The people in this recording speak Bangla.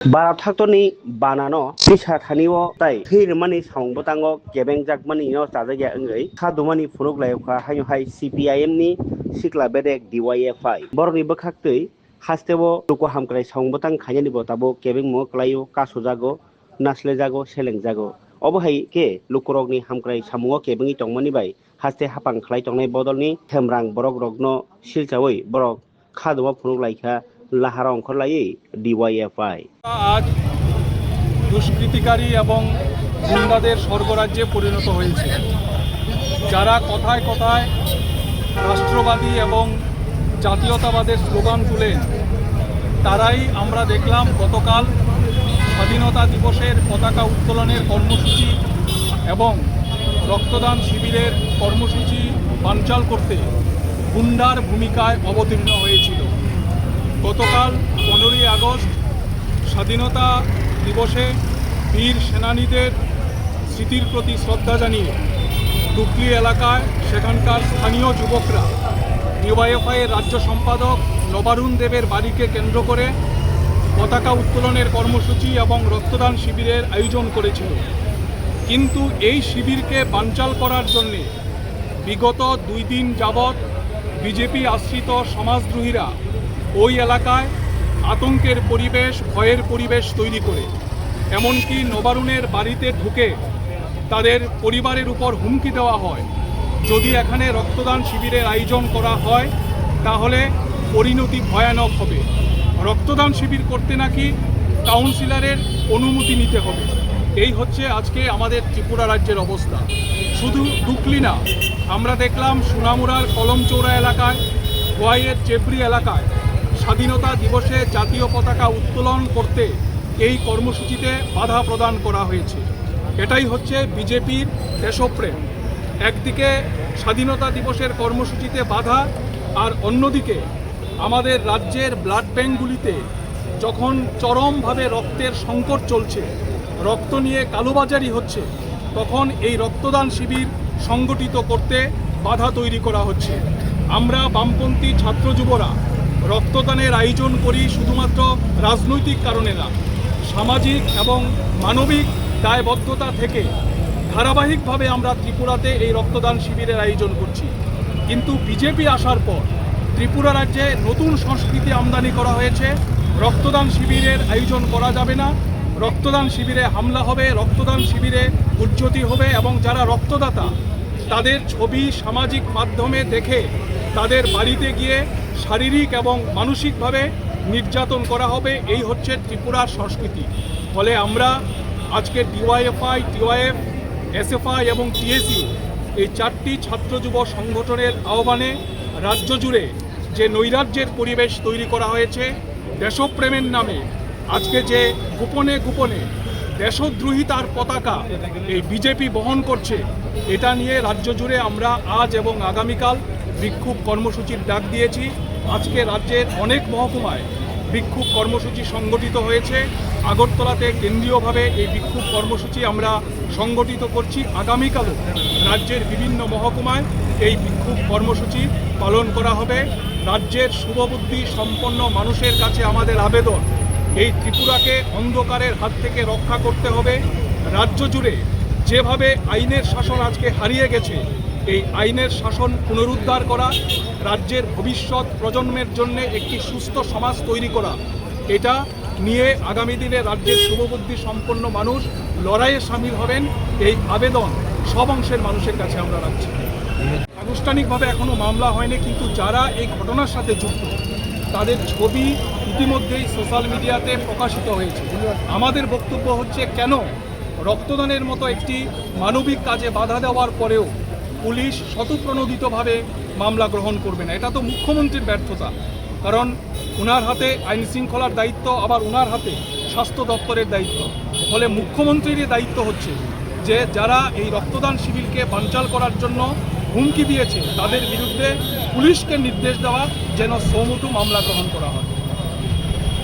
Barathakni banano pisa thaniwo tai thirmani songbotango kebengjak no chajagya ngai khadumani phuruk layoka hayo hai CPIM ni sikla bedek DYFI borni bokhaktui hastebo luko hamkrai songbotang khainani bo tabo kebengmo klayo kasojago naslejago selengjago obo hai ke lukorokni hamkrai samungo kebengi tongmani bai haste hapang khlai tongnai bodolni themrang borok rokno silchawi borok khaduma phuruk laika লাহারা অঙ্কর লাই ডিওয়াইএফআই আজ দুষ্কৃতিকারী এবং গুন্ডাদের স্বর্গরাজ্যে পরিণত হয়েছে, যারা কথায় কথায় রাষ্ট্রবাদী এবং জাতীয়তাবাদের স্লোগান তুলেন, তারাই আমরা দেখলাম গতকাল স্বাধীনতা দিবসের পতাকা উত্তোলনের কর্মসূচি এবং রক্তদান শিবিরের কর্মসূচি বানচাল করতে গুন্ডার ভূমিকায় অবতীর্ণ হয়েছিল। গতকাল 15ই আগস্ট স্বাধীনতা দিবসে বীর সেনানীদের স্মৃতির প্রতি শ্রদ্ধা জানিয়ে টুকলি এলাকায় সেখানকার স্থানীয় যুবকরা ডিওয়াইএফআইয়ের রাজ্য সম্পাদক নবারুণ দেবের বাড়িকে কেন্দ্র করে পতাকা উত্তোলনের কর্মসূচি এবং রক্তদান শিবিরের আয়োজন করেছিল। কিন্তু এই শিবিরকে বানচাল করার জন্যে বিগত 2 দিন যাবৎ বিজেপি আশ্রিত সমাজদ্রোহীরা ওই এলাকায় আতঙ্কের পরিবেশ, ভয়ের পরিবেশ তৈরি করে এমনকি নবারুণের বাড়িতে ঢুকে তাদের পরিবারের উপর হুমকি দেওয়া হয়, যদি এখানে রক্তদান শিবিরের আয়োজন করা হয় তাহলে পরিণতি ভয়ানক হবে। রক্তদান শিবির করতে নাকি কাউন্সিলরের অনুমতি নিতে হবে। এই হচ্ছে আজকে আমাদের ত্রিপুরা রাজ্যের অবস্থা। শুধু টুকলি না, আমরা দেখলাম সোনামুড়ার কলমচৌড়া এলাকায়, গোয়াইয়ের চেবড়ি এলাকায় স্বাধীনতা দিবসে জাতীয় পতাকা উত্তোলন করতে এই কর্মসূচিতে বাধা প্রদান করা হয়েছে। এটাই হচ্ছে বিজেপির দেশপ্রেম। একদিকে স্বাধীনতা দিবসের কর্মসূচিতে বাধা, আর অন্যদিকে আমাদের রাজ্যের ব্লাড ব্যাঙ্কগুলিতে যখন চরমভাবে রক্তের সংকট চলছে, রক্ত নিয়ে কালোবাজারি হচ্ছে, তখন এই রক্তদান শিবির সংগঠিত করতে বাধা তৈরি করা হচ্ছে। আমরা বামপন্থী ছাত্র যুবরা রক্তদানের আয়োজন করি শুধুমাত্র রাজনৈতিক কারণে না, সামাজিক এবং মানবিক দায়বদ্ধতা থেকে ধারাবাহিকভাবে আমরা ত্রিপুরাতে এই রক্তদান শিবিরের আয়োজন করছি। কিন্তু বিজেপি আসার পর ত্রিপুরা রাজ্যে নতুন সংস্কৃতি আমদানি করা হয়েছে। রক্তদান শিবিরের আয়োজন করা যাবে না, রক্তদান শিবিরে হামলা হবে, রক্তদান শিবিরে উজ্জতি হবে এবং যারা রক্তদাতা তাদের ছবি সামাজিক মাধ্যমে দেখে তাদের বাড়িতে গিয়ে শারীরিক এবং মানসিকভাবে নির্যাতন করা হবে। এই হচ্ছে ত্রিপুরার সংস্কৃতি। ফলে আমরা আজকে ডিওয়াইএফআই, টিওয়াইএফ, এসএফআই এবং টিএসইউ এই 4টি ছাত্র যুব সংগঠনের আহ্বানে রাজ্য জুড়ে যে নৈরাজ্যের পরিবেশ তৈরি করা হয়েছে, দেশপ্রেমের নামে আজকে যে গোপনে গোপনে দেশদ্রোহিতার পতাকা এই বিজেপি বহন করছে, এটা নিয়ে রাজ্য জুড়ে আমরা আজ এবং আগামীকাল বিক্ষোভ কর্মসূচির ডাক দিয়েছি। আজকে রাজ্যের অনেক মহকুমায় বিক্ষোভ কর্মসূচি সংগঠিত হয়েছে। আগরতলাতে কেন্দ্রীয়ভাবে এই বিক্ষোভ কর্মসূচি আমরা সংগঠিত করছি। আগামীকালও রাজ্যের বিভিন্ন মহকুমায় এই বিক্ষোভ কর্মসূচি পালন করা হবে। রাজ্যের শুভবুদ্ধি সম্পন্ন মানুষের কাছে আমাদের আবেদন, এই ত্রিপুরাকে অন্ধকারের হাত থেকে রক্ষা করতে হবে। রাজ্য জুড়ে যেভাবে আইনের শাসন আজকে হারিয়ে গেছে, এই আইনের শাসন পুনরুদ্ধার করা, রাজ্যের ভবিষ্যৎ প্রজন্মের জন্য একটি সুস্থ সমাজ তৈরি করা, এটা নিয়ে আগামী দিনে রাজ্যের শুভবুদ্ধি সম্পন্ন মানুষ লড়াইয়ে সামিল হবেন, এই আবেদন সব অংশের মানুষের কাছে আমরা রাখছি। আনুষ্ঠানিকভাবে এখনও মামলা হয়নি, কিন্তু যারা এই ঘটনার সাথে যুক্ত তাদের ছবি ইতিমধ্যেই সোশ্যাল মিডিয়াতে প্রকাশিত হয়েছে। আমাদের বক্তব্য হচ্ছে, কেন রক্তদানের মতো একটি মানবিক কাজে বাধা দেওয়ার পরেও পুলিশ স্বতঃপ্রণোদিতভাবে মামলা গ্রহণ করবে না? এটা তো মুখ্যমন্ত্রীর ব্যর্থতা। কারণ ওনার হাতে আইন শৃঙ্খলার দায়িত্ব, আবার ওনার হাতে স্বাস্থ্য দপ্তরের দায়িত্ব। ফলে মুখ্যমন্ত্রীরই দায়িত্ব হচ্ছে যে যারা এই রক্তদান শিবিরকে বানচাল করার জন্য হুমকি দিয়েছে তাদের বিরুদ্ধে পুলিশকে নির্দেশ দেওয়া যেন সমুটু মামলা গ্রহণ করা হয়।